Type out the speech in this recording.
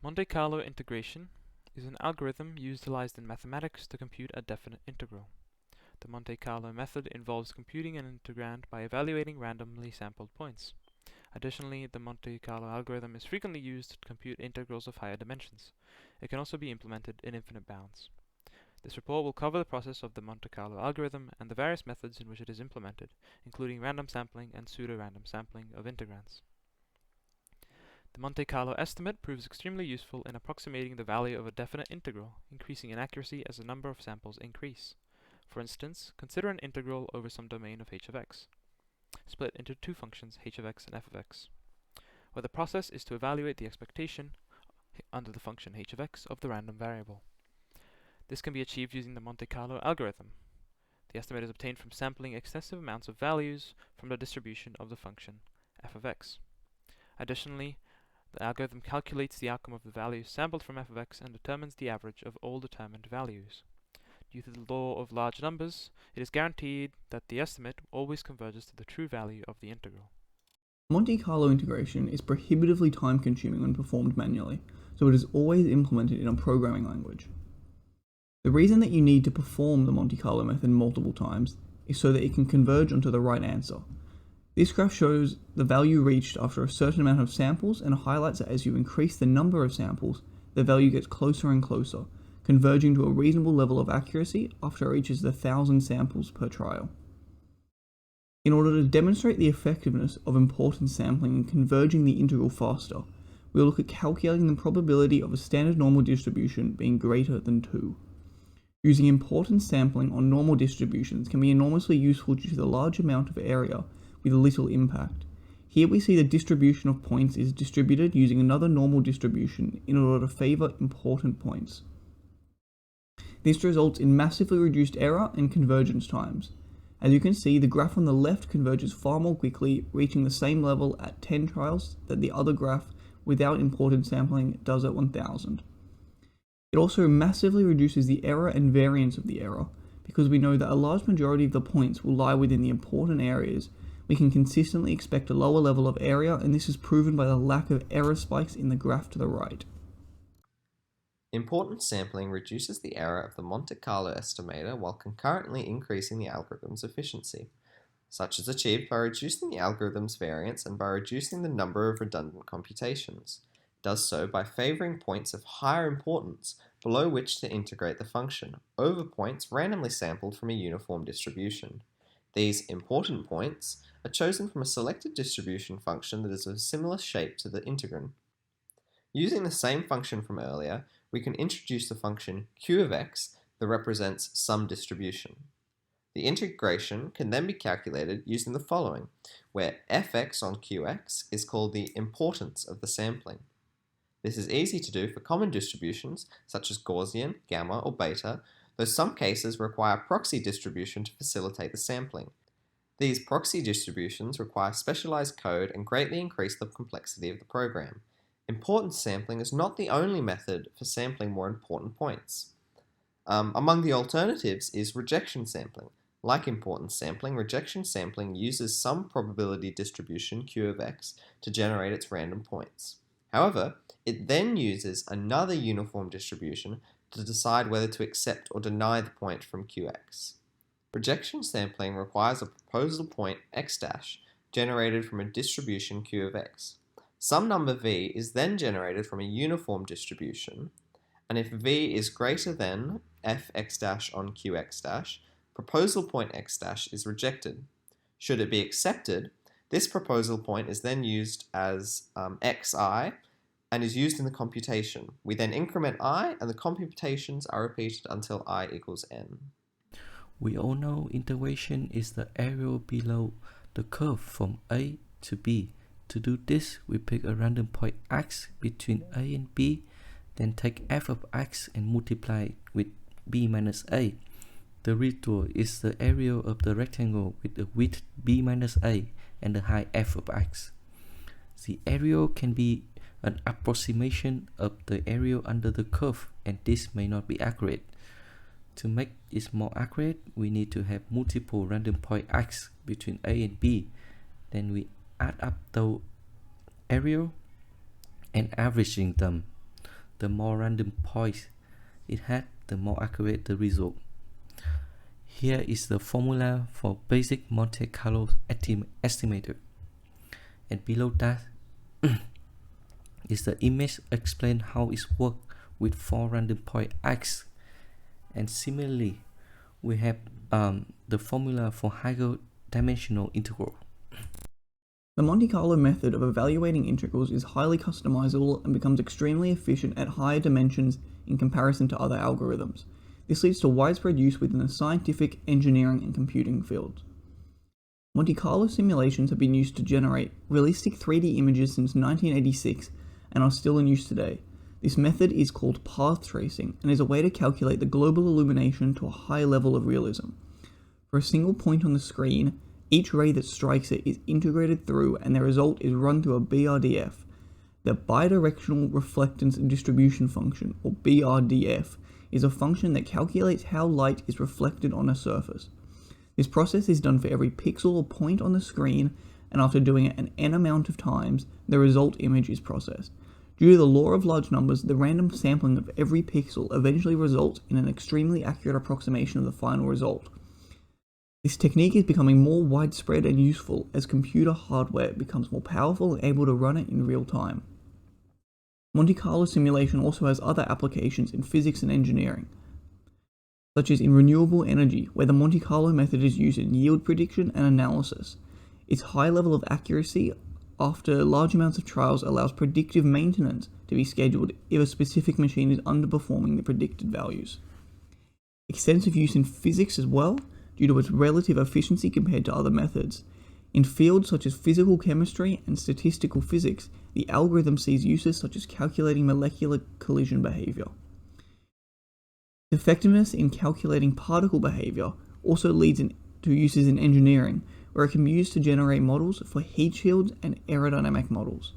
Monte Carlo integration is an algorithm utilized in mathematics to compute a definite integral. The Monte Carlo method involves computing an integrand by evaluating randomly sampled points. Additionally, the Monte Carlo algorithm is frequently used to compute integrals of higher dimensions. It can also be implemented in infinite bounds. This report will cover the process of the Monte Carlo algorithm and the various methods in which it is implemented, including random sampling and pseudo-random sampling of integrands. The Monte Carlo estimate proves extremely useful in approximating the value of a definite integral, increasing in accuracy as the number of samples increase. For instance, consider an integral over some domain of h of x, split into two functions h of x and f of x, where the process is to evaluate the expectation under the function h of x of the random variable. This can be achieved using the Monte Carlo algorithm. The estimate is obtained from sampling excessive amounts of values from the distribution of the function f of x. Additionally, the algorithm calculates the outcome of the values sampled from f of x and determines the average of all determined values. Due to the law of large numbers, it is guaranteed that the estimate always converges to the true value of the integral. Monte Carlo integration is prohibitively time-consuming when performed manually, so it is always implemented in a programming language. The reason that you need to perform the Monte Carlo method multiple times is so that it can converge onto the right answer. This graph shows the value reached after a certain amount of samples and highlights that as you increase the number of samples, the value gets closer and closer, converging to a reasonable level of accuracy after it reaches the 1,000 samples per trial. In order to demonstrate the effectiveness of importance sampling and converging the integral faster, we'll look at calculating the probability of a standard normal distribution being greater than 2. Using importance sampling on normal distributions can be enormously useful due to the large amount of area with little impact. Here we see the distribution of points is distributed using another normal distribution in order to favour important points. This results in massively reduced error and convergence times. As you can see, the graph on the left converges far more quickly, reaching the same level at 10 trials that the other graph without importance sampling does at 1000. It also massively reduces the error and variance of the error, because we know that a large majority of the points will lie within the important areas. We can consistently expect a lower level of area, and this is proven by the lack of error spikes in the graph to the right. Importance sampling reduces the error of the Monte Carlo estimator while concurrently increasing the algorithm's efficiency. Such is achieved by reducing the algorithm's variance and by reducing the number of redundant computations. It does so by favouring points of higher importance below which to integrate the function, over points randomly sampled from a uniform distribution. These important points are chosen from a selected distribution function that is of a similar shape to the integrand. Using the same function from earlier, we can introduce the function q of x that represents some distribution. The integration can then be calculated using the following, where fx on qx is called the importance of the sampling. This is easy to do for common distributions such as Gaussian, gamma, or beta, though some cases require proxy distribution to facilitate the sampling. These proxy distributions require specialized code and greatly increase the complexity of the program. Importance sampling is not the only method for sampling more important points. Among the alternatives is rejection sampling. Like importance sampling, rejection sampling uses some probability distribution q of x to generate its random points. However, it then uses another uniform distribution to decide whether to accept or deny the point from qx. Rejection sampling requires a proposal point x dash generated from a distribution q of x. Some number v is then generated from a uniform distribution, and if v is greater than fx dash on qx dash, proposal point x dash is rejected. Should it be accepted, this proposal point is then used as xi and is used in the computation. We then increment I, and the computations are repeated until I equals n. We all know integration is the area below the curve from A to B. To do this, we pick a random point x between A and B, then take f of x and multiply it with b minus a. The residual is the area of the rectangle with the width b minus a and the height f of x. The area can be an approximation of the area under the curve, and this may not be accurate. To make it more accurate, we need to have multiple random point x between A and B. Then we add up the area and averaging them. the more random points it had, the more accurate the result. Here is the formula for basic Monte Carlo estimator, and below that is the image explain how it works with 4 random point x. And similarly, we have the formula for higher dimensional integral. The Monte Carlo method of evaluating integrals is highly customizable and becomes extremely efficient at higher dimensions in comparison to other algorithms. This leads to widespread use within the scientific, engineering, and computing fields. Monte Carlo simulations have been used to generate realistic 3D images since 1986 and are still in use today. This method is called path tracing and is a way to calculate the global illumination to a high level of realism. For a single point on the screen, each ray that strikes it is integrated through and the result is run through a BRDF. The bidirectional reflectance distribution function, or BRDF, is a function that calculates how light is reflected on a surface. This process is done for every pixel or point on the screen, and after doing it an n amount of times, the result image is processed. Due to the law of large numbers, the random sampling of every pixel eventually results in an extremely accurate approximation of the final result. This technique is becoming more widespread and useful as computer hardware becomes more powerful and able to run it in real time. Monte Carlo simulation also has other applications in physics and engineering, such as in renewable energy, where the Monte Carlo method is used in yield prediction and analysis. Its high level of accuracy after large amounts of trials allows predictive maintenance to be scheduled if a specific machine is underperforming the predicted values. Extensive use in physics as well, due to its relative efficiency compared to other methods. In fields such as physical chemistry and statistical physics, the algorithm sees uses such as calculating molecular collision behavior. Effectiveness in calculating particle behavior also leads to uses in engineering, where it can be used to generate models for heat shields and aerodynamic models.